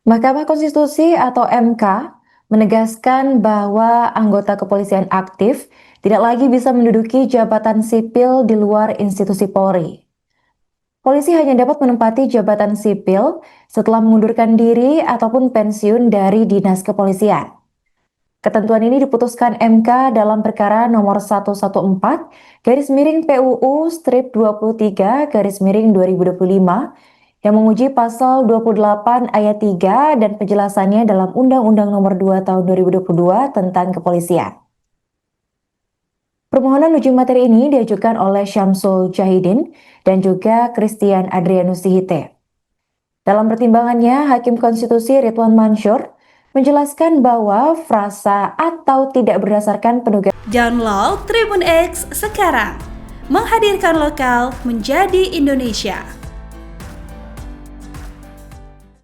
Mahkamah Konstitusi atau MK menegaskan bahwa anggota kepolisian aktif tidak lagi bisa menduduki jabatan sipil di luar institusi Polri. Polisi hanya dapat menempati jabatan sipil setelah mengundurkan diri ataupun pensiun dari dinas kepolisian. Ketentuan ini diputuskan MK dalam perkara nomor 114 garis miring PUU strip 23 garis miring 2025 yang menguji pasal 28 ayat 3 dan penjelasannya dalam Undang-Undang nomor 2 tahun 2022 tentang kepolisian. Permohonan uji materi ini diajukan oleh Syamsul Jahidin dan juga Christian Adrianus Sihite. Dalam pertimbangannya, Hakim Konstitusi Ridwan Mansur menjelaskan bahwa frasa atau tidak berdasarkan penugasan. Download Tribun X sekarang, menghadirkan lokal menjadi Indonesia.